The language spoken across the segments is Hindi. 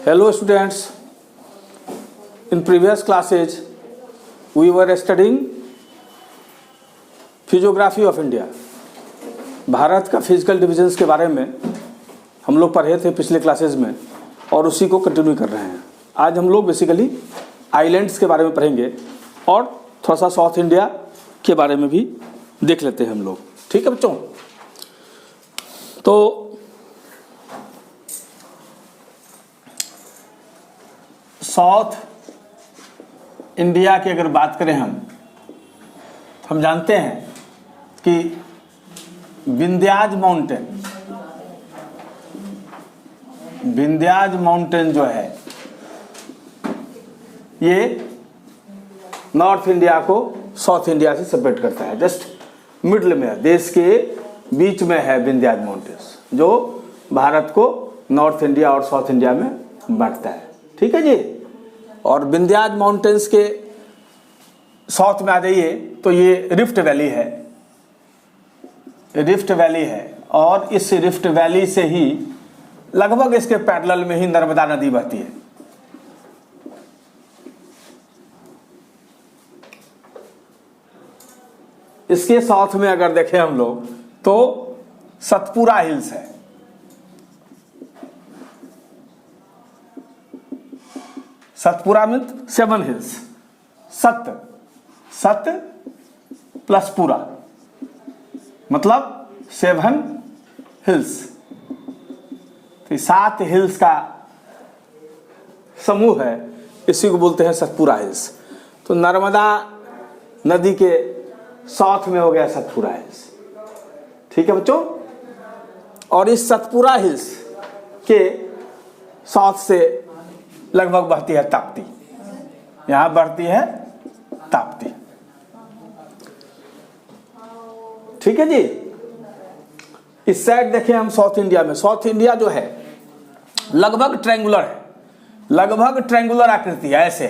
Hello students, in previous classes we were studying physiography of India. Bharat का फिजिकल डिविजन्स के बारे में हम लोग पढ़े थे पिछले क्लासेस में और उसी को कंटिन्यू कर रहे हैं। आज हम लोग बेसिकली आइलैंड्स के बारे में पढ़ेंगे और थोड़ा सा साउथ इंडिया के बारे में भी देख लेते हैं हम लोग। ठीक है बच्चों, तो साउथ इंडिया की अगर बात करें हम जानते हैं कि विंध्याज माउंटेन जो है ये नॉर्थ इंडिया को साउथ इंडिया से सेपरेट करता है। जस्ट मिडल में है, देश के बीच में है विंध्याज माउंटेन्स, जो भारत को नॉर्थ इंडिया और साउथ इंडिया में बांटता है। ठीक है जी। और विंध्याज माउंटेन्स के साउथ में आ जाइए तो ये रिफ्ट वैली है और इस रिफ्ट वैली से ही लगभग इसके पैरेलल में ही नर्मदा नदी बहती है। इसके साउथ में अगर देखें हम लोग तो सतपुरा हिल्स है। सतपुरा मीन्स 7 हिल्स, सत प्लस पुरा मतलब 7 हिल्स। तो 7 हिल्स का समूह है, इसी को बोलते हैं सतपुरा हिल्स। तो नर्मदा नदी के साउथ में हो गया सतपुरा हिल्स। ठीक है बच्चों। और इस सतपुरा हिल्स के साउथ से लगभग बहती है ताप्ती। यहां बढ़ती है ताप्ती। ठीक है जी। इस साइड देखें हम साउथ इंडिया में, साउथ इंडिया जो है लगभग ट्रायंगुलर है, लगभग ट्रायंगुलर आकृति है। ऐसे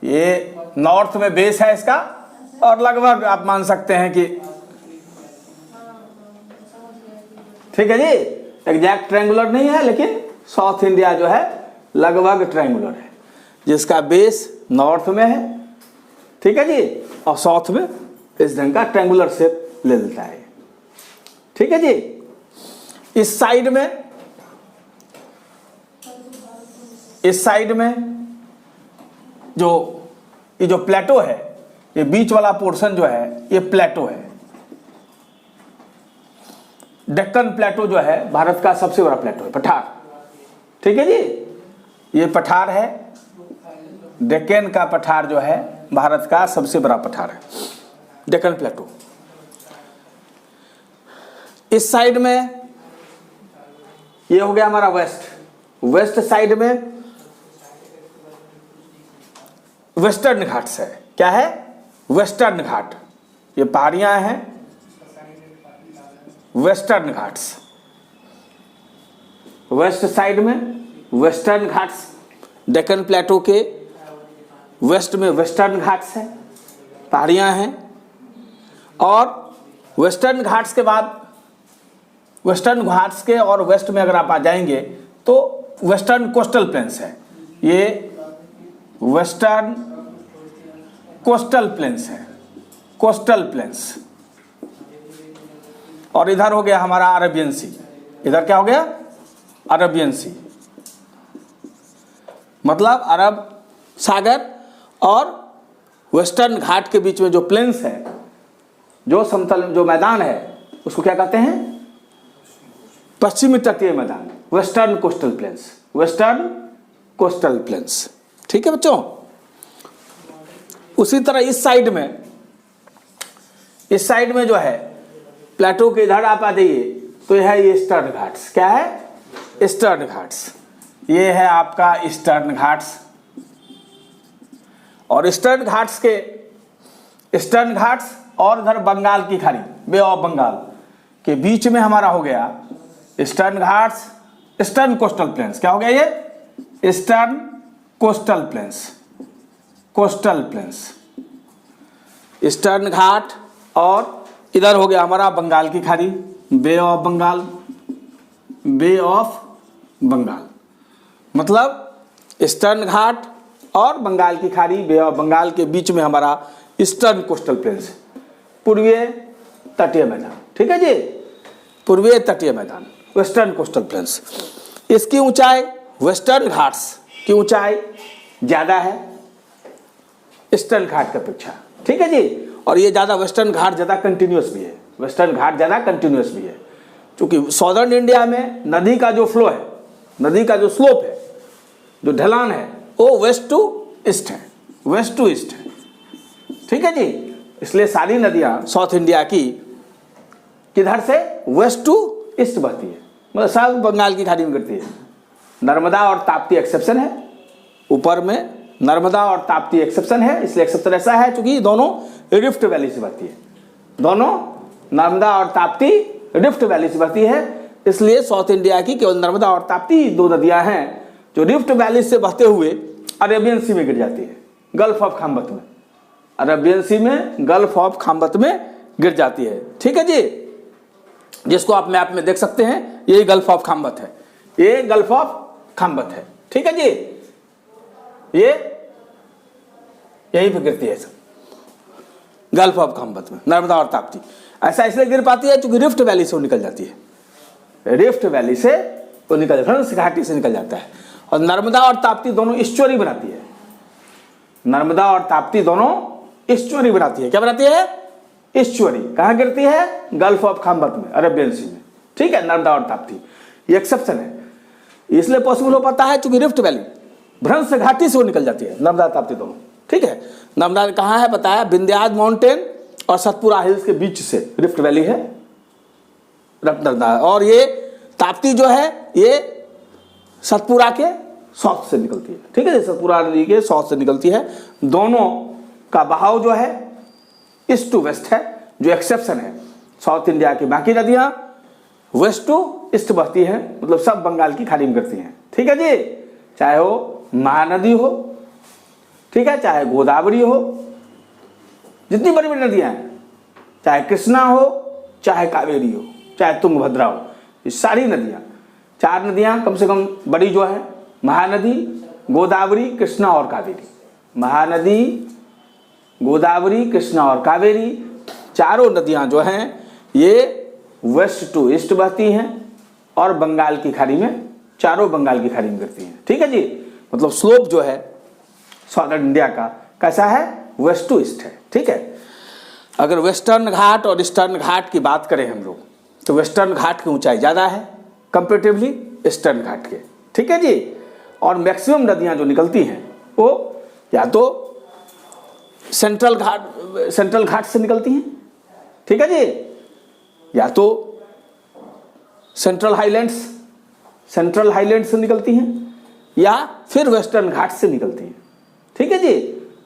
ये नॉर्थ में बेस है इसका और लगभग आप मान सकते हैं कि ठीक है जी, एग्जैक्ट ट्रायंगुलर नहीं है, लेकिन साउथ इंडिया जो है लगभग ट्रायंगुलर है, जिसका बेस नॉर्थ में है। ठीक है जी। और साउथ में इस ढंग का ट्रायंगुलर शेप ले लेता है। ठीक है जी। इस साइड में ये जो प्लेटो है, ये बीच वाला पोर्शन जो है ये प्लेटो है। डेक्कन प्लेटो जो है भारत का सबसे बड़ा प्लेटो है, पठार। ठीक है जी। ये पठार है, डेक्कन का पठार जो है भारत का सबसे बड़ा पठार है, डेक्कन प्लेटो। इस साइड में ये हो गया हमारा वेस्ट साइड में वेस्टर्न घाट्स है। क्या है? वेस्टर्न घाट। ये पहाड़ियां हैं, वेस्टर्न घाट्स। वेस्ट साइड में वेस्टर्न घाट्स, डेक्कन प्लेटो के वेस्ट में वेस्टर्न घाट्स है, पहाड़ियां हैं। और वेस्टर्न घाट्स के बाद वेस्टर्न घाट्स के और वेस्ट में अगर आप आ जाएंगे तो वेस्टर्न कोस्टल प्लेन्स है। ये वेस्टर्न कोस्टल प्लेन्स है, कोस्टल प्लेन्स। और इधर हो गया हमारा अरेबियन सी। इधर क्या हो गया? अरेबियन सी, मतलब अरब सागर और वेस्टर्न घाट के बीच में जो प्लेन्स है, जो समतल जो मैदान है, उसको क्या कहते हैं? पश्चिमी तटीय मैदान, western coastal planes, western coastal planes. ठीक है बच्चों। उसी तरह इस साइड में जो है प्लेटो के इधर आप आ जाइए तो यह है ईस्टर्न घाट्स। क्या है? ईस्टर्न घाट्स। ये है आपका ईस्टर्न घाट्स। और ईस्टर्न घाट्स और इधर बंगाल की खाड़ी, बे ऑफ बंगाल के बीच में हमारा हो गया eastern Ghats, eastern coastal plains. क्या हो गया ये? Eastern coastal plains, coastal plains, eastern Ghat. और इधर हो गया हमारा बंगाल की खाड़ी, bay of Bengal, bay of Bengal. मतलब ईस्टर्न घाट और बंगाल की खाड़ी, बे ऑफ बंगाल के बीच में हमारा ईस्टर्न कोस्टल प्लेन्स है, पूर्वीय तटीय मैदान। ठीक है जी, पूर्वीय तटीय मैदान, वेस्टर्न कोस्टल प्लेन्स। इसकी ऊंचाई, वेस्टर्न घाट्स की ऊंचाई ज़्यादा है ईस्टर्न घाट की अपेक्षा। ठीक है जी, और ये ज़्यादा वेस्टर्न घाट ज़्यादा कंटिन्यूस भी है, वेस्टर्न घाट ज़्यादा कंटिन्यूस भी है, क्योंकि सॉदर्न इंडिया में नदी का जो फ्लो है, नदी का जो स्लोप है, जो ढलान है, वो वेस्ट टू ईस्ट है, वेस्ट टू ईस्ट है। ठीक है जी, इसलिए सारी नदियाँ साउथ इंडिया की किधर से, वेस्ट टू ईस्ट बहती है, मतलब सब बंगाल की खाड़ी में गिरती है। नर्मदा और ताप्ती एक्सेप्शन है, ऊपर में नर्मदा और ताप्ती एक्सेप्शन है, इसलिए एक्सेप्शन ऐसा है क्योंकि दोनों रिफ्ट वैली से बहती है, दोनों नर्मदा और ताप्ती रिफ्ट वैली से बहती है, इसलिए साउथ इंडिया की केवल नर्मदा और ताप्ती दो नदियां हैं जो रिफ्ट वैली से बहते हुए अरेबियन सी में गिर जाती है, गल्फ ऑफ खाम्बत में, अरेबियन सी में, गल्फ ऑफ खाम्बत में गिर जाती है। ठीक है जी, जिसको आप मैप में देख सकते हैं, ये गल्फ ऑफ खाम्बत है, ये गल्फ ऑफ खाम्बत है। ठीक है जी, ये यहीं पे गिरती है सब, गल्फ ऑफ खाम्बत में, नर्मदा और ताप्ती। ऐसा इसलिए गिर पाती है क्योंकि रिफ्ट वैली से वो निकल जाती है, रिफ्ट वैली से वो निकल, फ्रांस घाटी से निकल जाता है। और नर्मदा और ताप्ती दोनों ईस्चुअरी बनाती है, नर्मदा और ताप्ती दोनों ईस्चुअरी बनाती है। क्या बनाती है? ईस्चुअरी। कहाँ गिरती है? गल्फ ऑफ खाम्बत में, अरेबियन सी में। ठीक है, नर्मदा और ताप्ती, ये एक्सेप्शन है, इसलिए पॉसिबल हो पाता है क्योंकि रिफ्ट वैली, भ्रंश घाटी से वो निकल जाती है, नर्मदा ताप्ती दोनों। ठीक है, नर्मदा कहाँ है बताया? विंध्याचल माउंटेन और सतपुरा हिल्स के बीच से रिफ्ट वैली है नर्मदा, और ये ताप्ती जो है ये सतपुरा के साउथ से निकलती है। ठीक है, सतपुरा नदी के साउथ से निकलती है। दोनों का बहाव जो है ईस्ट टू वेस्ट है, जो एक्सेप्शन है। साउथ इंडिया की बाकी नदियां वेस्ट टू ईस्ट बहती हैं, मतलब सब बंगाल की खाड़ी में गिरती हैं। ठीक है जी, चाहे वो महानदी हो, ठीक है, चाहे गोदावरी हो, जितनी बड़ी बड़ी नदियां हैं, चाहे कृष्णा हो, चाहे कावेरी हो, चाहे तुंगभद्रा हो, ये सारी नदियां, चार नदियां कम से कम बड़ी जो है, महानदी, गोदावरी, कृष्णा और कावेरी। महानदी, गोदावरी, कृष्णा और कावेरी, चारों नदियां जो हैं ये वेस्ट टू ईस्ट बहती हैं और बंगाल की खाड़ी में, चारों बंगाल की खाड़ी में गिरती हैं। ठीक है जी, मतलब स्लोप जो है साउदर्न इंडिया का कैसा है? वेस्ट टू ईस्ट है। ठीक है, अगर वेस्टर्न घाट और ईस्टर्न घाट की बात करें हम लोग, तो वेस्टर्न घाट की ऊंचाई ज़्यादा है कंपेरेटिवली ईस्टर्न घाट के। ठीक है जी, और मैक्सिमम नदियां जो निकलती हैं वो या तो सेंट्रल घाट से निकलती हैं, ठीक है जी, या तो सेंट्रल हाईलैंड्स से निकलती हैं, या फिर वेस्टर्न घाट से निकलती हैं। ठीक है जी,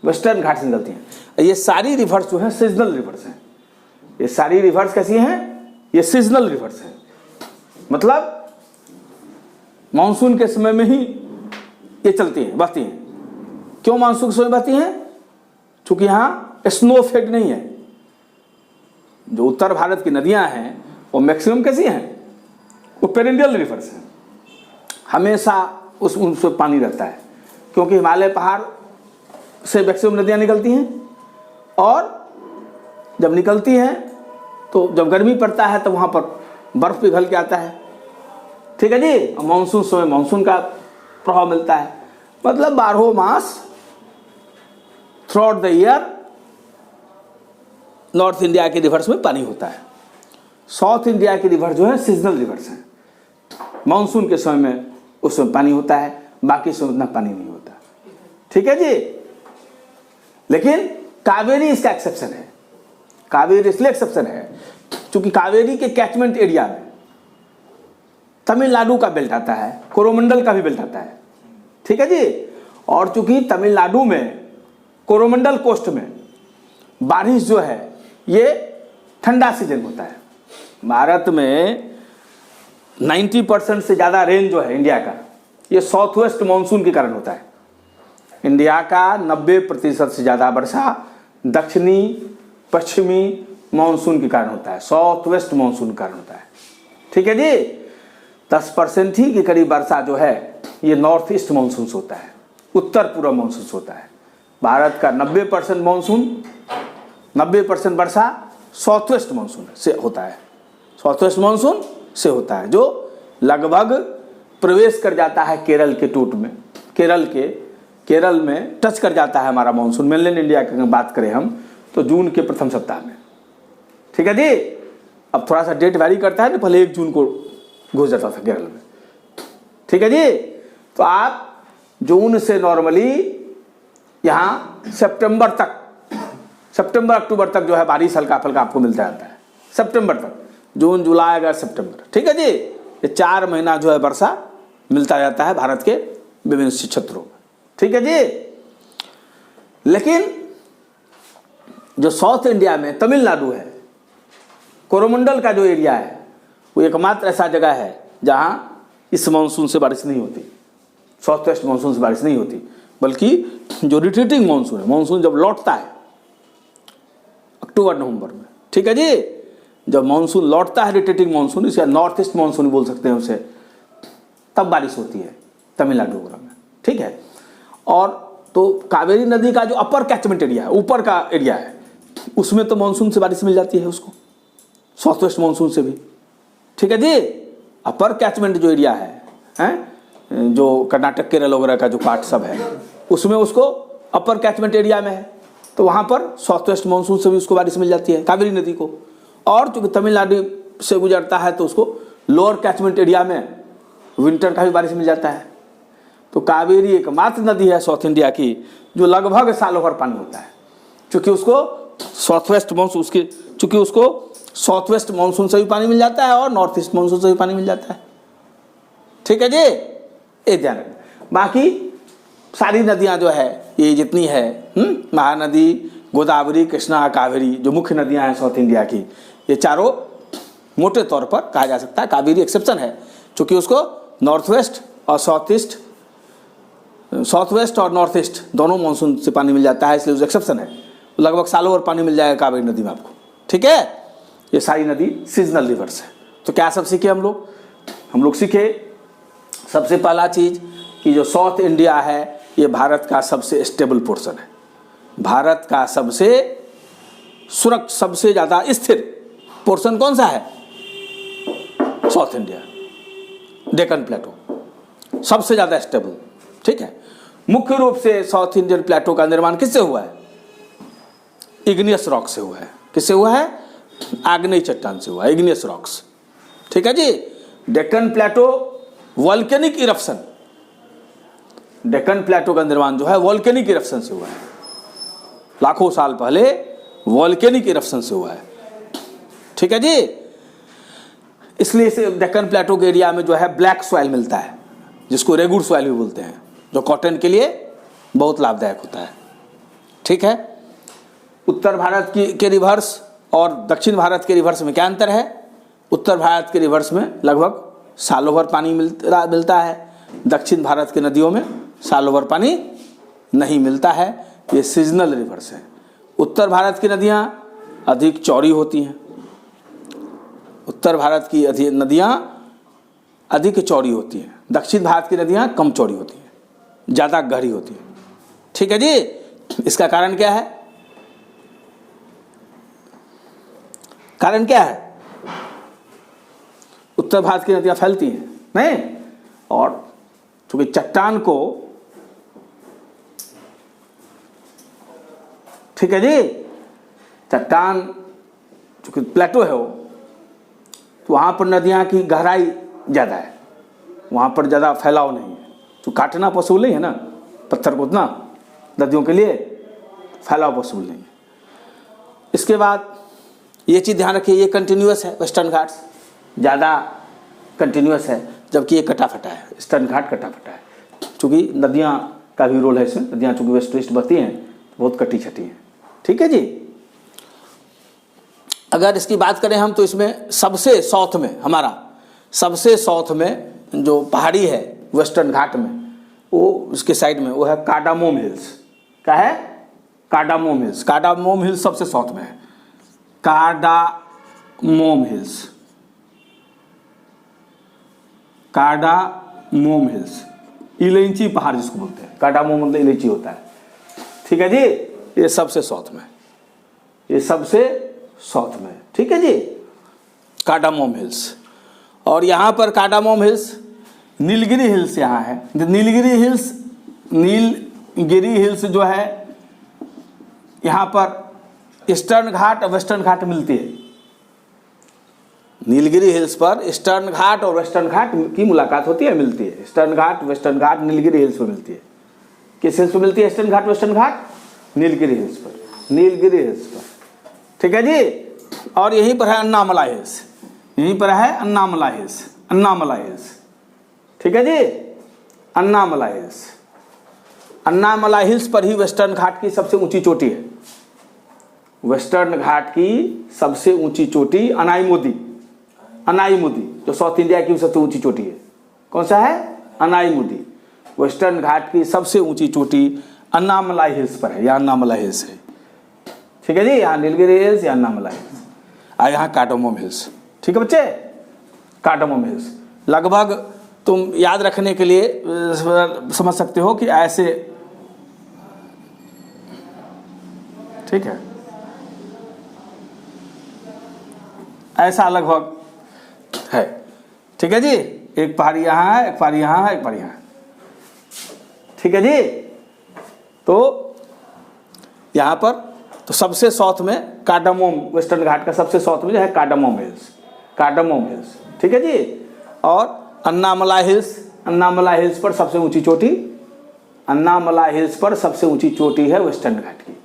वेस्टर्न घाट से निकलती हैं। ये सारी रिवर्स जो हैं सीजनल रिवर्स हैं। ये सारी रिवर्स कैसी हैं? ये सीजनल रिवर्स हैं, मतलब मानसून के समय में ही ये चलती हैं, बहती हैं। क्यों मानसून के समय बहती हैं? क्योंकि यहाँ स्नो इफेक्ट नहीं है। जो उत्तर भारत की नदियां हैं वो मैक्सिमम कैसी हैं? वो पेरेंडियल रिवर्स हैं, हमेशा उनसे पानी रहता है, क्योंकि हिमालय पहाड़ से मैक्सिमम नदियां निकलती हैं, और जब निकलती हैं तो जब गर्मी पड़ता है तो वहाँ पर बर्फ़ पिघल के आता है। ठीक है जी, और मानसून समय मानसून का प्रभाव मिलता है, मतलब 12 मास throughout the year north India के रिवर्स में पानी होता है। साउथ इंडिया के रिवर जो है सीजनल रिवर्स हैं, मानसून के समय में उसमें पानी होता है, बाकी समय उतना पानी नहीं होता। ठीक है जी, लेकिन कावेरी इसका एक्सेप्शन है। कावेरी इसलिए एक्सेप्शन है क्योंकि कावेरी के कैचमेंट एरिया में तमिलनाडु का बेल्ट आता है, कोरोमंडल का भी बेल्ट आता है। ठीक है जी, और चूंकि तमिलनाडु में कोरोमंडल कोस्ट में बारिश जो है ये ठंडा सीजन होता है। भारत में 90% से ज़्यादा रेन जो है इंडिया का, ये साउथ वेस्ट मानसून के कारण होता है। इंडिया का 90% से ज़्यादा वर्षा दक्षिणी पश्चिमी मानसून के कारण होता है, साउथ वेस्ट मानसून के कारण होता है। ठीक है जी, 10% ही के करीब वर्षा जो है ये नॉर्थ ईस्ट मानसून से होता है। उत्तर पूर्व मानसून से होता है। भारत का 90% मानसून, 90% वर्षा साउथ वेस्ट मानसून से होता है, साउथ वेस्ट मानसून से होता है, जो लगभग प्रवेश कर जाता है केरल के तूट में, केरल में टच कर जाता है हमारा मानसून। मेनलैंड इंडिया की बात करें हम तो जून के प्रथम सप्ताह में, ठीक है जी। अब थोड़ा सा डेट वैरी करता है ना, पहले 1 जून को घुस जाता था केरल में, ठीक है जी। तो आप जून से नॉर्मली यहाँ सितंबर अक्टूबर तक जो है बारिश हल्का फल्का आपको मिलता रहता है, सितंबर तक, जून जुलाई अगस्त सितंबर, ठीक है जी। ये 4 महीना जो है वर्षा मिलता रहता है भारत के विभिन्न क्षेत्रों में, ठीक है जी। लेकिन जो साउथ इंडिया में तमिलनाडु है, कोरोमंडल का जो एरिया है, वो एकमात्र ऐसा जगह है जहाँ इस मानसून से बारिश नहीं होती, साउथ वेस्ट मानसून से बारिश नहीं होती, बल्कि जो रिट्रीटिंग मानसून है, मानसून जब लौटता है अक्टूबर नवंबर में, ठीक है जी, जब मानसून लौटता है रिट्रीटिंग मानसून, इसे नॉर्थ ईस्ट मानसून बोल सकते हैं उसे, तब बारिश होती है तमिलनाडु वगैरह में, ठीक है। और तो कावेरी नदी का जो अपर कैचमेंट एरिया है, ऊपर का एरिया है, उसमें तो मानसून से बारिश मिल जाती है उसको, साउथ वेस्ट मानसून से भी, ठीक है जी। अपर कैचमेंट जो एरिया है जो कर्नाटक केरल वगैरह का जो पार्ट सब है, उसमें उसको अपर कैचमेंट एरिया में है, तो वहाँ पर साउथ वेस्ट मानसून से भी उसको बारिश मिल जाती है कावेरी नदी को। और चूँकि तमिलनाडु से गुजरता है तो उसको लोअर कैचमेंट एरिया में विंटर का भी बारिश मिल जाता है। तो कावेरी एकमात्र नदी है साउथ इंडिया की जो लगभग सालों भर पानी होता है, चूँकि उसको साउथ वेस्ट मानसून से भी पानी मिल जाता है और नॉर्थ ईस्ट मानसून से भी पानी मिल जाता है, ठीक है जी। ये ध्यान रखना। बाकी सारी नदियां जो है ये जितनी है, महानदी, गोदावरी, कृष्णा, कावेरी, जो मुख्य नदियां हैं साउथ इंडिया की, ये चारों मोटे तौर पर कहा जा सकता है। कावेरी एक्सेप्शन है क्योंकि उसको नॉर्थ वेस्ट और नॉर्थ ईस्ट दोनों मानसून से पानी मिल जाता है, इसलिए उस एक्सेप्शन है। लगभग सालों भर पानी मिल जाएगा कावेरी नदी में आपको, ठीक है। ये सारी नदी सीजनल रिवर्स है। तो क्या सब सीखे हम लोग सीखे सबसे पहला चीज कि जो साउथ इंडिया है ये भारत का सबसे स्टेबल पोर्शन है, भारत का सबसे ज़्यादा स्थिर पोर्शन कौन सा है? साउथ इंडिया, डेक्कन प्लेटो सबसे ज़्यादा स्टेबल, ठीक है। मुख्य रूप से साउथ इंडियन प्लेटो का निर्माण किससे हुआ है? इग्नियस रॉक से हुआ है। किससे हुआ है? आग्नेय चट्टान से हुआ है, इग्नियस रॉक्स, ठीक है जी। डेक्कन प्लेटो वॉल्केनिक इरप्शन, डेक्कन प्लेटो का निर्माण जो है वॉल्केनिक इरप्शन से हुआ है, लाखों साल पहले वॉल्केनिक इरप्शन से हुआ है, ठीक है जी। इसलिए इसे डेक्कन प्लेटो के एरिया में जो है ब्लैक सॉइल मिलता है, जिसको रेगुड़ सॉइल भी बोलते हैं, जो कॉटन के लिए बहुत लाभदायक होता है, ठीक है। उत्तर भारत के रिवर्स और दक्षिण भारत के रिवर्स में क्या अंतर है? उत्तर भारत के रिवर्स में लगभग सालों भर पानी मिलता है, दक्षिण भारत के नदियों में सालों भर पानी नहीं मिलता है। ये सीजनल रिवर्स है। उत्तर भारत की नदियाँ अधिक चौड़ी होती हैं, उत्तर भारत की नदियाँ अधिक चौड़ी होती हैं, दक्षिण भारत की नदियाँ कम चौड़ी होती हैं, ज़्यादा गहरी होती हैं, ठीक है जी। इसका कारण क्या है? कारण क्या है? उत्तर भारत की नदियाँ फैलती हैं नहीं, और चूंकि चट्टान को, ठीक है जी, चट्टान चूंकि प्लेटो है वो, तो वहाँ पर नदियाँ की गहराई ज़्यादा है, वहाँ पर ज़्यादा फैलाव नहीं है, तो काटना पॉसिबल नहीं है ना पत्थर को, उतना नदियों के लिए फैलाव पॉसिबल नहीं है। इसके बाद ये चीज़ ध्यान रखिए, ये कंटिन्यूअस है, वेस्टर्न घाट्स ज़्यादा कंटिन्यूअस है, जबकि ये कटा फटा है, ईस्टर्न घाट कटा फटा है। चूँकि नदियाँ का भी रोल है इसमें, नदियाँ चूँकि वेस्ट वेस्ट बहती हैं, बहुत कटी छटी हैं, ठीक है जी। अगर इसकी बात करें हम तो इसमें सबसे साउथ में, हमारा सबसे साउथ में जो पहाड़ी है वेस्टर्न घाट में, वो उसके साइड में वो है कार्डामोम हिल्स। क्या है? कार्डामोम हिल्स। कार्डामोम हिल्स सबसे साउथ में है, कार्डामोम हिल्स, कार्डामोम हिल्स, इलायची पहाड़ जिसको बोलते हैं, कार्डामोम मतलब इलायची होता है, ठीक है जी। ये सबसे साउथ में, ये सबसे साउथ में, ठीक है जी, कार्डामोम हिल्स। और यहाँ पर कार्डामोम हिल्स, नीलगिरी हिल्स यहाँ है। नीलगिरी हिल्स, नीलगिरी हिल्स जो है यहाँ पर ईस्टर्न घाट और वेस्टर्न घाट मिलती है। नीलगिरी हिल्स पर ईस्टर्न घाट और वेस्टर्न घाट की मुलाकात होती है, मिलती है। ईस्टर्न घाट वेस्टर्न घाट नीलगिरी हिल्स पर मिलती है। किस हिल्स पर मिलती है ईस्टर्न घाट वेस्टर्न घाट? नीलगिरी हिल्स पर, नीलगिरी हिल्स पर, ठीक है जी। और यहीं पर है अन्नामलाई हिल्स, यहीं पर है अन्नामलाई हिल्स, अन्नामलाई हिल्स, ठीक है जी, अन्नामलाई हिल्स। अन्नामलाई हिल्स पर ही वेस्टर्न घाट की सबसे ऊंची चोटी है। वेस्टर्न घाट की सबसे ऊंची चोटी अनाईमुदी, अनाईमुदी जो साउथ इंडिया की सबसे ऊंची चोटी है। कौन सा है? अनाईमुदी। वेस्टर्न घाट की सबसे ऊंची चोटी अन्नामलाई हिल्स पर है, यहाँ अन्नामलाई हिल्स है, ठीक है जी। यहाँ नीलगिरी हिल्स, यहाँ अन्नामलाई हिल्स, और यहाँ कार्डामोम हिल्स, ठीक है बच्चे, कार्डामोम हिल्स। लगभग तुम याद रखने के लिए समझ सकते हो कि ऐसे, ठीक है, ऐसा लगभग है, ठीक है जी। एक पहाड़ी यहाँ है, एक पहाड़ी यहाँ है, एक पहाड़ी यहाँ है, ठीक है जी। तो यहाँ पर तो सबसे साउथ में कार्डामोम, वेस्टर्न घाट का सबसे साउथ में जो है कार्डामोम हिल्स, कार्डामोम हिल्स, ठीक है जी। और अन्नामलाई हिल्स, अन्नामलाई हिल्स पर सबसे ऊंची चोटी, अन्नामलाई हिल्स पर सबसे ऊंची चोटी है वेस्टर्न घाट की,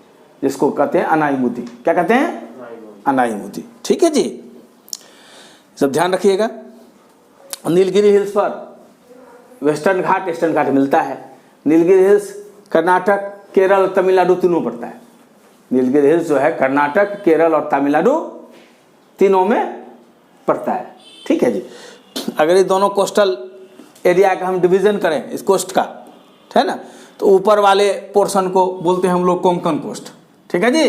जिसको कहते हैं अनाईमुदी। क्या कहते हैं? अनाईमुदी, ठीक है जी। सब ध्यान रखिएगा। नीलगिरी हिल्स पर वेस्टर्न घाट ईस्टर्न घाट मिलता है। नीलगिरी हिल्स कर्नाटक, केरल, तमिलनाडु तीनों पड़ता है। नीलगिरी हिल्स जो है कर्नाटक, केरल और तमिलनाडु तीनों में पड़ता है, ठीक है जी। अगर ये दोनों कोस्टल एरिया का हम डिवीजन करें इस कोस्ट का, है ना, तो ऊपर वाले पोर्शन को बोलते हैं हम लोग कोंकण कोस्ट, ठीक है जी।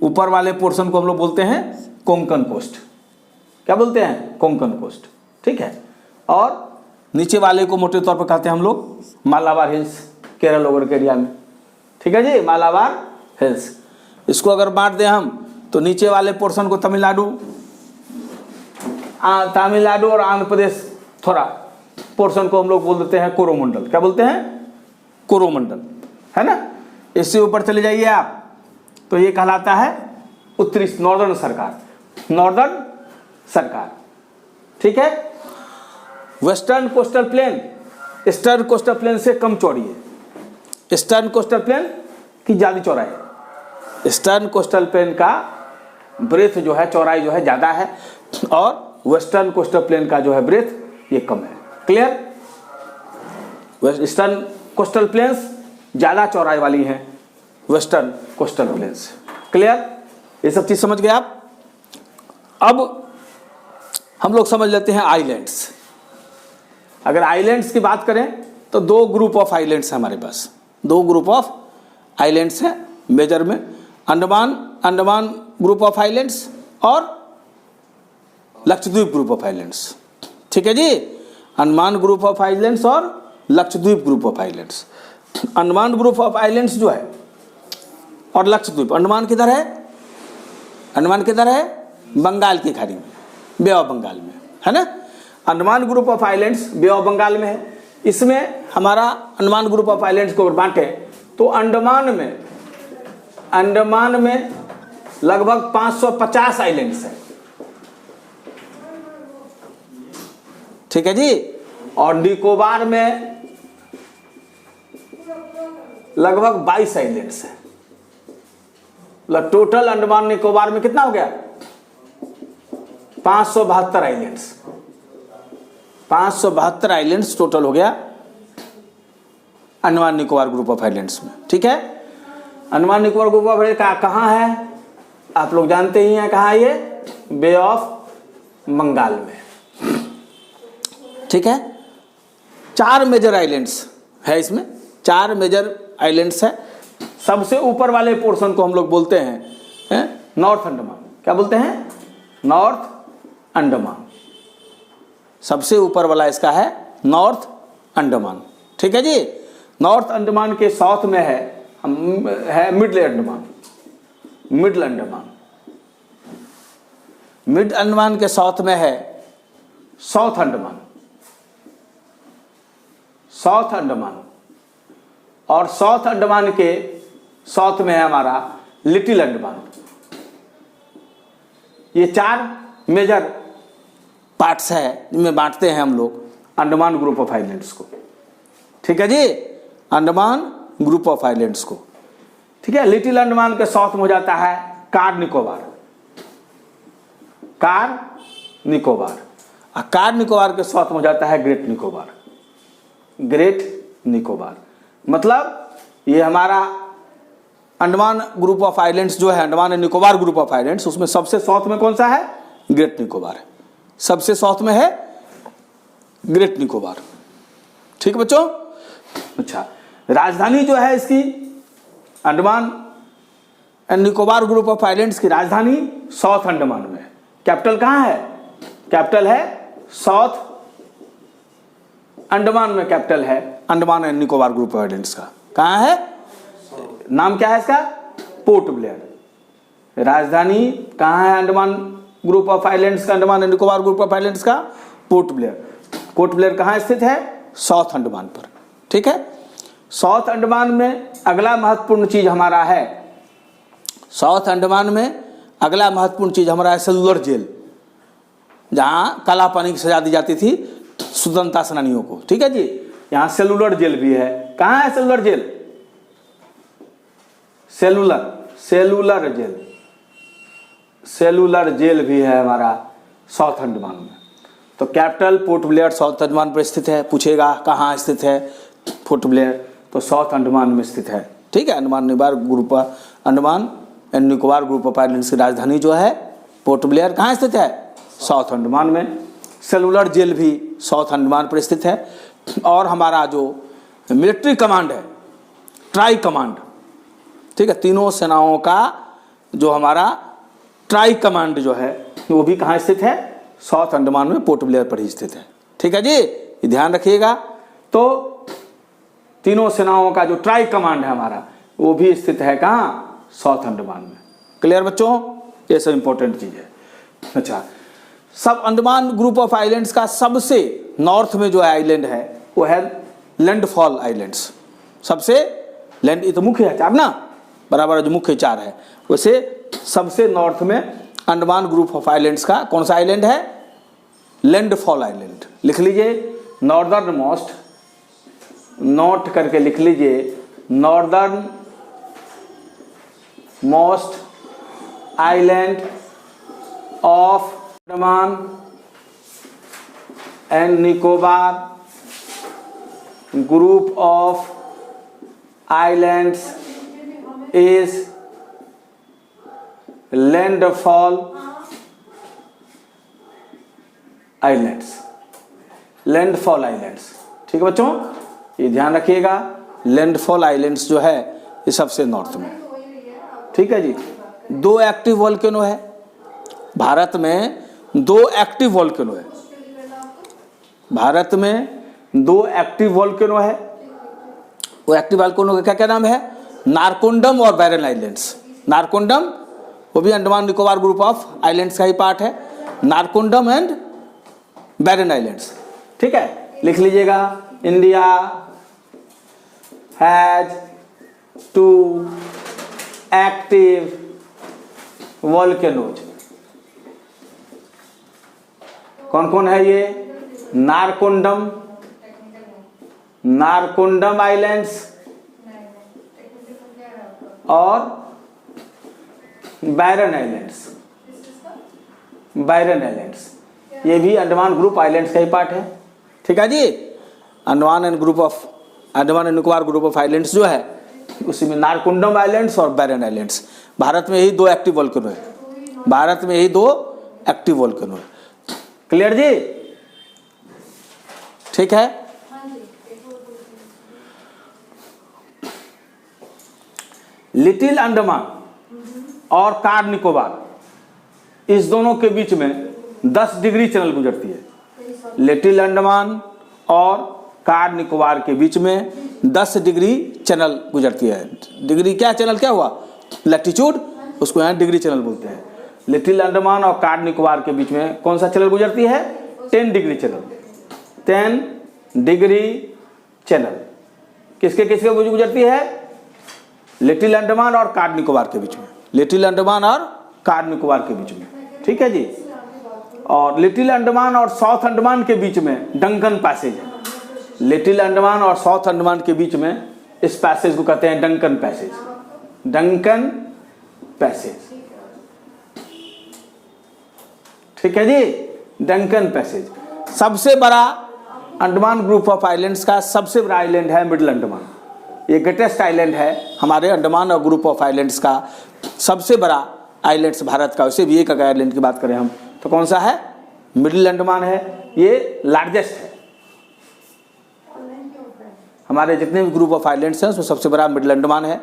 ऊपर वाले पोर्शन को हम लोग बोलते हैं कोंकण कोस्ट। क्या बोलते हैं? कोंकण कोस्ट, ठीक है। और नीचे वाले को मोटे तौर पर कहते हैं हम लोग मालाबार हिल्स, केरल वगैरह के एरिया में, ठीक है जी, मालाबार हिल्स। इसको अगर बांट दें हम तो नीचे वाले पोर्शन को तमिलनाडु, तमिलनाडु और आंध्र प्रदेश थोड़ा पोर्शन को हम लोग बोल देते हैं कोरोमंडल। क्या बोलते हैं? कोरोमंडल, है ना। इससे ऊपर चले जाइए आप तो ये कहलाता है उत्तरी नॉर्दर्न सरकार, नॉर्दर्न सरकार, ठीक है। Western coastal plain eastern coastal plain से कम चौड़ी है। ईस्टर्न कोस्टल प्लेन की ज़्यादा चौड़ाई है। ईस्टर्न कोस्टल प्लेन का ब्रेथ जो है, चौड़ाई जो है ज़्यादा है, और वेस्टर्न कोस्टल प्लेन का जो है ब्रेथ ये कम है। क्लियर? ईस्टर्न कोस्टल प्लेन्स ज़्यादा चौड़ाई वाली हैं, वेस्टर्न कोस्टल प्लेन्स। क्लियर? ये सब चीज़ समझ गए आप। अब हम लोग समझ लेते हैं आइलैंड्स। अगर आइलैंड्स की बात करें तो दो ग्रुप ऑफ आइलैंड्स हैं हमारे पास, दो ग्रुप ऑफ आइलैंड्स हैं मेजर में, अंडमान ग्रुप ऑफ आइलैंड्स और लक्षद्वीप ग्रुप ऑफ आइलैंड्स, ठीक है जी। अंडमान ग्रुप ऑफ आइलैंड्स और Lakshadweep group of islands. Andaman group of islands जो है और लक्षद्वीप, अंडमान किधर है? अंडमान किधर है? बंगाल की खाड़ी में, बे ऑफ बंगाल में, है ना। Andaman group of islands Bay of Bengal में है। इसमें हमारा अंडमान ग्रुप ऑफ आइलैंड्स को बांटे तो अंडमान में लगभग 550 आइलैंड्स हैं, ठीक है जी। और निकोबार में लगभग 22 आइलैंड्स हैं। मतलब टोटल अंडमान निकोबार में कितना हो गया? 572 आइलैंड्स, 572 आइलैंड्स टोटल हो गया Andaman Nicobar group of islands में, ठीक है। Andaman Nicobar group of islands कहाँ है? आप लोग जानते ही हैं कहाँ ये, बे ऑफ बंगाल में, ठीक है। 4 मेजर आइलैंड्स है इसमें, 4 मेजर आइलैंड्स है। सबसे ऊपर वाले पोर्शन को हम लोग बोलते हैं नॉर्थ अंडमान। क्या बोलते हैं? नॉर्थ अंडमान। सबसे ऊपर वाला इसका है नॉर्थ अंडमान, ठीक है जी। नॉर्थ अंडमान के साउथ में है middle Andaman, middle Andaman. Mid Andaman के साउथ में है साउथ अंडमान, साउथ अंडमान। और साउथ अंडमान के साउथ में है हमारा लिटिल अंडमान। ये 4 मेजर पार्ट्स है जिनमें बांटते हैं हम लोग अंडमान ग्रुप ऑफ आइलैंड्स को। ठीक है जी, अंडमान ग्रुप ऑफ आइलैंड्स को। ठीक है, लिटिल अंडमान के साउथ में हो जाता है कार निकोबार, कार निकोबार। और कार निकोबार के साउथ में हो जाता है ग्रेट निकोबार, ग्रेट निकोबार। मतलब ये हमारा अंडमान ग्रुप ऑफ आइलैंड्स जो है, Andaman and Nicobar group of islands, उसमें सबसे साउथ में कौन सा है? ग्रेट निकोबार है। सबसे साउथ में है ग्रेट निकोबार। ठीक बच्चों? अच्छा, राजधानी जो है इसकी Andaman and Nicobar group of islands की राजधानी साउथ अंडमान में है। कैपिटल कहाँ है? कैपिटल है साउथ अंडमान में, कैपिटल है Andaman and Nicobar group of islands का। कहाँ है? नाम क्या है इसका? पोर्ट ब्लेयर। राजधानी कहाँ है अंडमान ग्रुप ऑफ आइलैंड्स का, Andaman and Nicobar group of islands का? पोर्ट ब्लेयर। पोर्ट ब्लेयर कहाँ स्थित है? साउथ अंडमान पर। ठीक है, साउथ अंडमान में अगला महत्वपूर्ण चीज हमारा है, साउथ अंडमान में अगला महत्वपूर्ण चीज हमारा है सेलुलर जेल, जहां काला पानी की सजा दी जाती थी स्वतंत्रता सेनानियों को। ठीक है जी, यहां सेलुलर जेल भी है। कहां है Cellular Jail? Cellular Jail, Cellular Jail भी है हमारा साउथ अंडमान में। तो capital Port Blair South Andaman पर स्थित है। पूछेगा कहाँ स्थित है पोर्ट ब्लेयर, तो साउथ अंडमान में स्थित है। ठीक है, Andaman Nicobar group, Andaman and Nicobar group of islands की राजधानी जो है पोर्ट ब्लेयर कहाँ स्थित है? साउथ अंडमान में। सेलुलर जेल भी साउथ अंडमान पर स्थित है। और हमारा जो मिलिट्री कमांड है, ट्राई कमांड, ठीक है, तीनों सेनाओं का जो हमारा ट्राई कमांड जो है वो भी कहाँ स्थित है? साउथ अंडमान में, पोर्ट ब्लेयर पर ही स्थित है। ठीक है जी, ये ध्यान रखिएगा। तो तीनों सेनाओं का जो ट्राई कमांड है हमारा, वो भी स्थित है कहाँ? साउथ अंडमान में। क्लियर बच्चों? ये सब इंपॉर्टेंट चीज है। अच्छा, सब अंडमान ग्रुप ऑफ आइलैंड्स का सबसे नॉर्थ में जो आइलैंड है वो है लैंडफॉल आइलैंड्स। सबसे लैंड, ये तो मुख्य है 4 ना, बराबर जो मुख्य 4 है, वैसे सबसे नॉर्थ में अंडमान ग्रुप ऑफ आइलैंड्स का कौन सा आइलैंड है? Landfall island. लिख लीजिए नॉर्दर्न मोस्ट, नोट करके लिख लीजिए, northern most island of Andaman and Nicobar group of islands is landfall islands, landfall islands. ठीक है बच्चों, ये ध्यान रखिएगा, लैंडफॉल आइलैंड्स जो है ये सबसे नॉर्थ में। ठीक है जी, 2 एक्टिव वोल्केनो है भारत में, 2 एक्टिव वोल्केनो है भारत में, 2 एक्टिव वोल्केनो है। वो एक्टिव वोल्केनो का क्या क्या नाम है? नारकोंडम और बैरन आइलैंड्स। नारकोंडम वो भी Andaman Nicobar group of islands का ही पार्ट है, नारकोंडम एंड बैरन आइलैंड्स। ठीक है, लिख लीजिएगा, इंडिया हैज 2 एक्टिव वोल्केनोज। कौन कौन है ये? नारकोंडम, नारकोंडम आइलैंड्स और बैरन आइलैंड्स। बैरन आइलैंड्स ये भी अंडमान ग्रुप आइलैंड्स का ही पार्ट है। ठीक है जी, Andaman and Nicobar group of islands जो है उसी में नारकोंडम आइलैंड्स और बैरन आइलैंड्स। भारत में यही 2 एक्टिव वोल्केनो है, भारत में यही 2 एक्टिव वोल्केनो है। क्लियर जी? ठीक है, लिटिल अंडमान और कार निकोबार, इस दोनों के बीच में 10 डिग्री चैनल गुजरती है। लिटिल अंडमान और कार निकोबार के बीच में 10 डिग्री चैनल गुजरती है। डिग्री क्या चैनल क्या हुआ, लैटिट्यूड, उसको यहाँ डिग्री चैनल बोलते हैं। लिटिल अंडमान और कार निकोबार के बीच में कौन सा चैनल गुजरती है, 10 डिग्री चैनल, 10 डिग्री चैनल किसके किसके बीच गुजरती है, लिटिल अंडमान और कार निकोबार के बीच में, लिटिल अंडमान और कार निकोबार के बीच में, ठीक है जी। और लिटिल अंडमान और साउथ अंडमान के बीच में डंकन पैसेज है। लिटिल अंडमान और साउथ अंडमान के बीच में इस पैसेज को कहते हैं डंकन पैसेज, डंकन पैसेज, ठीक है जी, डंकन पैसेज। सबसे बड़ा अंडमान ग्रुप ऑफ आइलैंड्स का सबसे बड़ा आइलैंड है मिडिल अंडमान। ये ग्रेटेस्ट आइलैंड है हमारे अंडमान और ग्रुप ऑफ आइलैंड्स का सबसे बड़ा आइलैंड्स भारत का। वैसे भी एक अगर आइलैंड की बात करें हम तो कौन सा है, मिडिल अंडमान है, ये लार्जेस्ट है। हमारे जितने भी ग्रुप ऑफ आइलैंड्स हैं उसमें सबसे बड़ा मिडिल अंडमान है।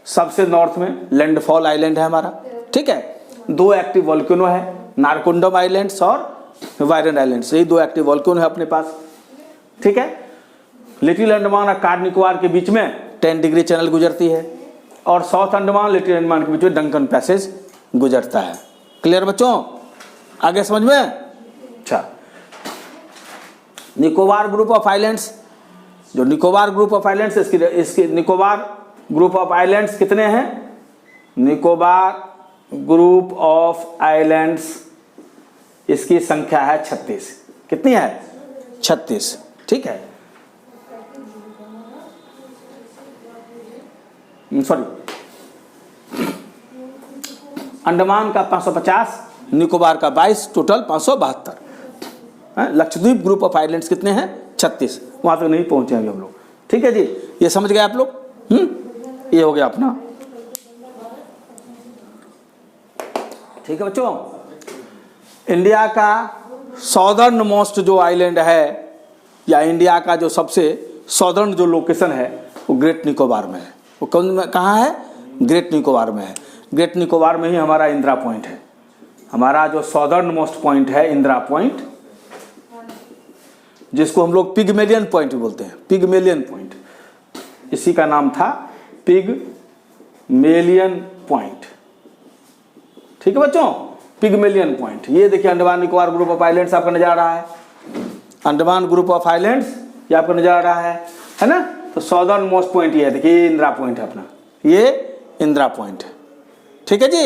सबसे नॉर्थ में लैंडफॉल आइलैंड है हमारा, ठीक है। 2 एक्टिव वॉल्केनो है, नारकोंडम आइलैंड्स और वायरन आइलैंड्स, यही 2 एक्टिव वॉल्केनो है अपने पास, ठीक है। लिटिल अंडमान और कार निकोबार के बीच में 10 डिग्री चैनल गुजरती है और साउथ अंडमान लिटिल अंडमान के बीच में डंकन पैसेज गुजरता है। क्लियर बच्चों, आगे समझ में। अच्छा, निकोबार ग्रुप ऑफ आइलैंड्स, जो निकोबार ग्रुप ऑफ आइलैंड्स, इसकी निकोबार ग्रुप ऑफ आइलैंड्स कितने हैं, निकोबार ग्रुप ऑफ आइलैंड्स इसकी संख्या है 36। कितनी है, 36, ठीक है। सॉरी, अंडमान का 550, निकोबार का 22, total 572। Lakshadweep group of islands कितने हैं, 36। वहां तक नहीं पहुंचे अभी हम लोग, ठीक है जी। ये समझ गए आप लोग, ये हो गया अपना, ठीक है बच्चों। इंडिया का सॉदर्न मोस्ट जो आइलैंड है या इंडिया का जो सबसे सॉदर्न जो लोकेशन है वो ग्रेट निकोबार में है। वो कहाँ है, ग्रेट निकोबार में है। ग्रेट निकोबार में ही हमारा इंदिरा पॉइंट है। हमारा जो सॉदर्न मोस्ट पॉइंट है इंदिरा पॉइंट, जिसको हम लोग पिगमेलियन पॉइंट बोलते हैं, पिगमेलियन पॉइंट, इसी का नाम था पिगमेलियन पॉइंट, ठीक है बच्चों, पिगमेलियन पॉइंट। ये देखिए Andaman Nicobar group of islands आपका नजर आ रहा है, अंडमान ग्रुप ऑफ आइलैंड्स ये आपको नजर आ रहा है ना। तो सॉदर्न मोस्ट पॉइंट ये है, देखिए इंदिरा पॉइंट है अपना, ये इंदिरा पॉइंट है, ठीक है जी।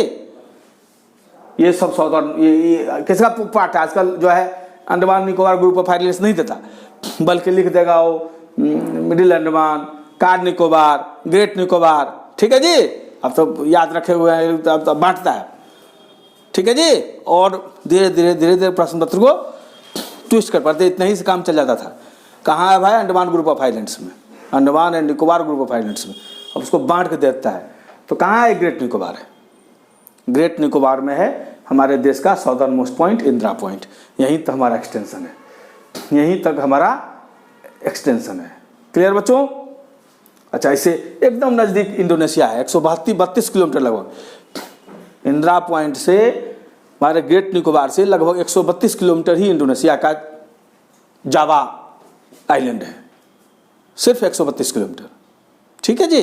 ये सब सॉदर्न, ये किसका पार्ट है, आजकल जो है Andaman Nicobar group of islands नहीं देता, बल्कि लिख देगा वो middle Andaman, car Nicobar, great Nicobar, ठीक है जी। अब तो याद रखे हुए हैं, अब तो बांटता है, ठीक है जी। और धीरे धीरे धीरे धीरे प्रश्न पत्र को ट्विस्ट कर पाते, इतना ही से काम चल जाता था। कहाँ है भाई, अंडमान ग्रुप ऑफ आइलैंड्स में, Andaman and Nicobar group of islands में। अब उसको बांट के देता है, तो कहाँ है, ग्रेट निकोबार है। ग्रेट निकोबार में है हमारे देश का southern most point Indira point, यहीं तक हमारा एक्सटेंशन है, यहीं तक हमारा एक्सटेंशन है। क्लियर बच्चों। अच्छा, इसे एकदम नज़दीक इंडोनेशिया है, 132 किलोमीटर लगभग इंदिरा पॉइंट से, हमारे ग्रेट निकोबार से लगभग 132 किलोमीटर ही इंडोनेशिया का जावा आइलैंड है, सिर्फ 132 किलोमीटर, ठीक है जी।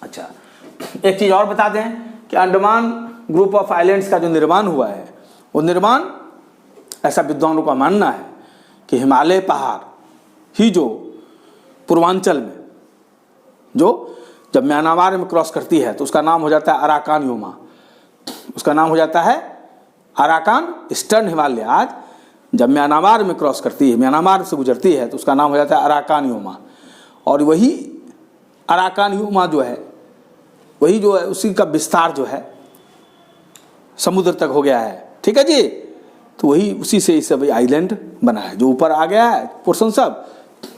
अच्छा, एक चीज़ और बता दें कि अंडमान ग्रुप ऑफ आइलैंड्स का जो निर्माण हुआ है, वो निर्माण, ऐसा विद्वानों का मानना है कि हिमालय पहाड़ ही जो पूर्वांचल में, जो जब म्यांमार में क्रॉस करती है तो उसका नाम हो जाता है अराकान योमा, उसका नाम हो जाता है अराकान ईस्टर्न हिमालय। आज जब म्यांमार में क्रॉस करती है, म्यांमार से गुजरती है, तो उसका नाम हो जाता है अराकान योमा। और वही अराकान योमा जो है, वही जो है उसी का विस्तार जो है समुद्र तक हो गया है, ठीक है जी। तो वही उसी से सब आइलैंड बना है, जो ऊपर आ गया है पोर्शन सब,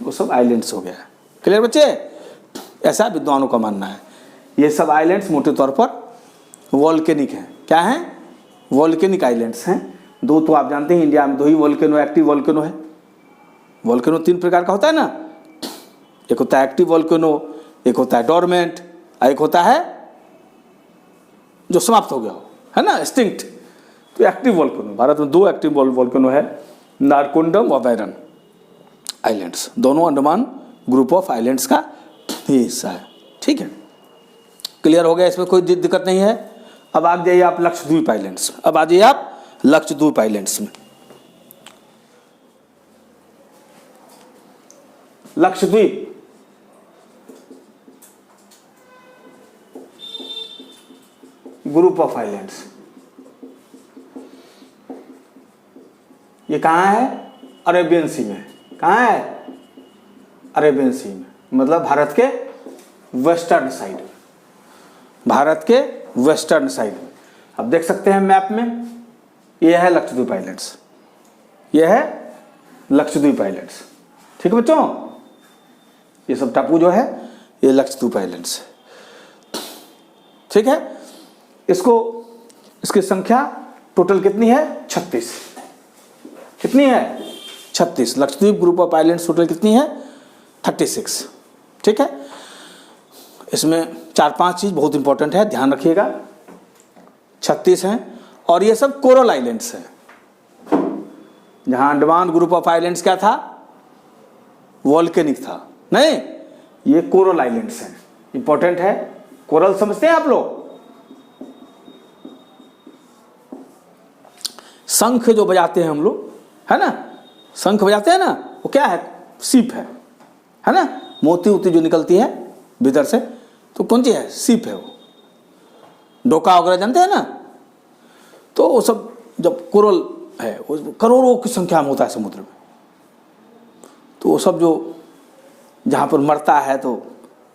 वो सब आइलैंड्स हो गया है। क्लियर बच्चे, ऐसा विद्वानों का मानना है। ये सब आइलैंड्स मोटे तौर पर वॉल्केनिक हैं। क्या हैं, वॉल्केनिक आइलैंड्स हैं। दो तो आप जानते हैं इंडिया में 2 ही वॉल्केनो, एक्टिव वॉल्केनो है। वॉल्केनो 3 प्रकार का होता है ना, एक होता है एक्टिव वॉल्केनो, एक होता है डोरमेंट, एक होता है जो समाप्त हो गया हो, है ना, एक्सटिंक्ट। तो एक्टिव वॉल्केनो, भारत में 2 एक्टिव वॉल्केनो है, नारकोंडम और वायरन। आइलैंड्स, दोनों अंडमान ग्रुप ऑफ आइलैंड्स का ये हिस्सा है। ठीक है, क्लियर हो गया, इसमें कोई दिक्कत नहीं है। अब आ जाइए आप लक्षद्वीप आइलैंड्स, अब आ जाइए आप लक्षद्वीप आइलैंड्स में। लक्षद्वीप ग्रुप ऑफ आइलैंड्स, ये कहाँ है? अरेबियन सी में। कहाँ है? अरेबियन सी में, मतलब भारत के वेस्टर्न साइड, भारत के वेस्टर्न साइड में। अब देख सकते हैं मैप में, ये है लक्षद्वीप आइलैंड्स, ये है लक्षद्वीप आइलैंड्स। ठीक है बच्चों, ये सब टापू जो है ये लक्षद्वीप आइलैंड्स है। ठीक है, इसकी संख्या टोटल कितनी है? 36। कितनी है? 36। Lakshadweep group of islands total कितनी है? 36। ठीक है, इसमें 4-5 चीज बहुत इंपॉर्टेंट है, ध्यान रखिएगा। 36 हैं और ये सब कोरल आइलैंड्स हैं। जहां अंडमान ग्रुप ऑफ आइलैंड्स क्या था? वॉल्केनिक था, नहीं, ये कोरल आइलैंड्स हैं। इंपॉर्टेंट है, कोरल समझते हैं आप लोग? शंख जो बजाते हैं हम लोग, है ना, शंख बजाते हैं ना, वो क्या है? सीप है ना, मोती उती जो निकलती है भीतर से, तो कौन सी है? सीप है वो। डोका वगैरह जानते हैं ना, तो वो सब जब कोरल है, वो करोड़ों की संख्या में होता है समुद्र में, तो वो सब जो जहाँ पर मरता है तो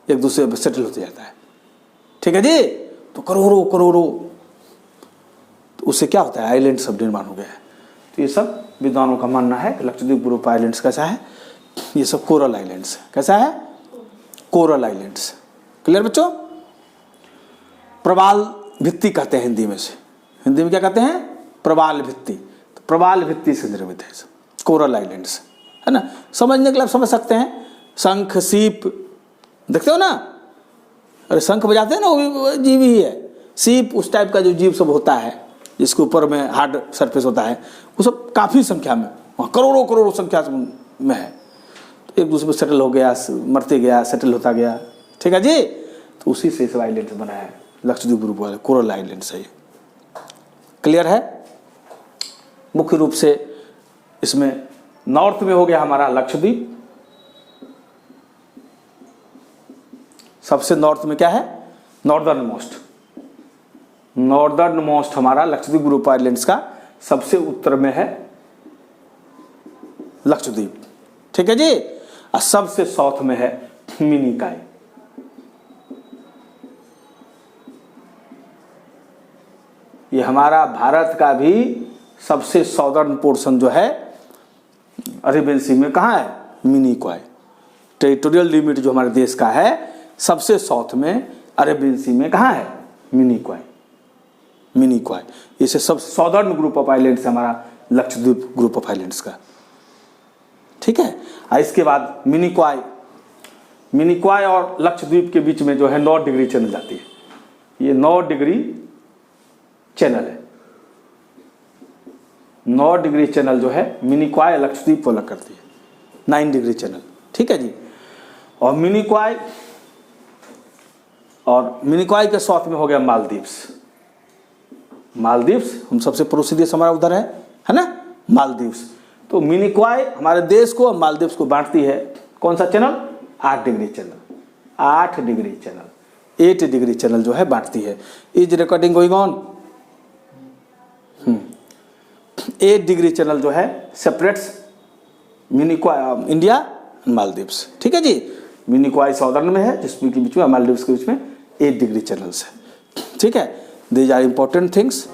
एक दूसरे पर सेटल होते जाता है। ठीक है जी, तो करोड़ों करोड़ों, तो उससे क्या होता है? आइलैंड सब निर्माण हो गया है। तो ये सब विद्वानों का मानना है कि लक्षद्वीप ग्रुप आइलैंड्स कैसा है? ये सब कोरल आइलैंड्स है। कैसा है? Coral islands. क्लियर बच्चों? प्रवाल भित्ति कहते हैं हिंदी में से। हिंदी में क्या कहते हैं? प्रवाल भित्ति। तो प्रवाल भित्ति से निर्मित है कोरल आइलैंड्स, है ना। समझने के लिए आप समझ सकते हैं, शंख सीप देखते हो ना, अरे शंख बजाते हैं ना, वो भी जीव ही है। सीप उस टाइप का जो जीव सब होता है जिसके ऊपर में हार्ड सरफेस होता है, वो सब काफ़ी संख्या में, वहाँ करोड़ों करोड़ों संख्या में है। तो एक दूसरे पर सेटल हो गया, मरते गया, सेटल होता गया। ठीक है जी, तो उसी से सब आइलैंड बना है लक्षद्वीप ग्रुप वाले कोरल आइलैंड से। क्लियर है? मुख्य रूप से इसमें नॉर्थ में हो गया हमारा लक्षद्वीप, सबसे नॉर्थ में क्या है? नॉर्दर्न मोस्ट हमारा लक्षद्वीप ग्रुप आइलैंड्स का सबसे उत्तर में है लक्षद्वीप। ठीक है जी, और सबसे साउथ में है मिनिकॉय। ये हमारा भारत का भी सबसे साउदर्न पोर्शन जो है अरेबियन सी में कहाँ है? मिनिकॉय। टेरिटोरियल लिमिट जो हमारे देश का है सबसे साउथ में अरेबियन सी में कहाँ है? मिनिकॉय। इसे सब साउदर्न ग्रुप ऑफ आइलैंड्स है हमारा लक्षद्वीप ग्रुप ऑफ आइलैंड्स का। ठीक है, और इसके बाद मिनिकॉय और लक्षद्वीप के बीच में जो है 9 डिग्री चैनल जाती है। ये 9 डिग्री चैनल है। 9 डिग्री चैनल जो है मिनिकॉय लक्षद्वीप को अलग करती है, 9 डिग्री चैनल। ठीक है जी, और मिनिकॉय के साथ में हो गया मालदीव्स हम सबसे पड़ोसी देश हमारा उधर है ना, मालदीव्स। तो मिनिकॉय हमारे देश को और मालदीव्स को बांटती है कौन सा channel? 8 degree channel. 8 degree channel, 8 degree channel जो है बांटती है। Is recording going on? 8 degree channel जो है separates Minicoy India and Maldives. ठीक है जी, मिनिकॉय साउदर्न में है जिसमें के बीच में मालदीव्स के बीच में 8 डिग्री चैनल्स है। ठीक है, दीज आर इंपॉर्टेंट थिंग्स।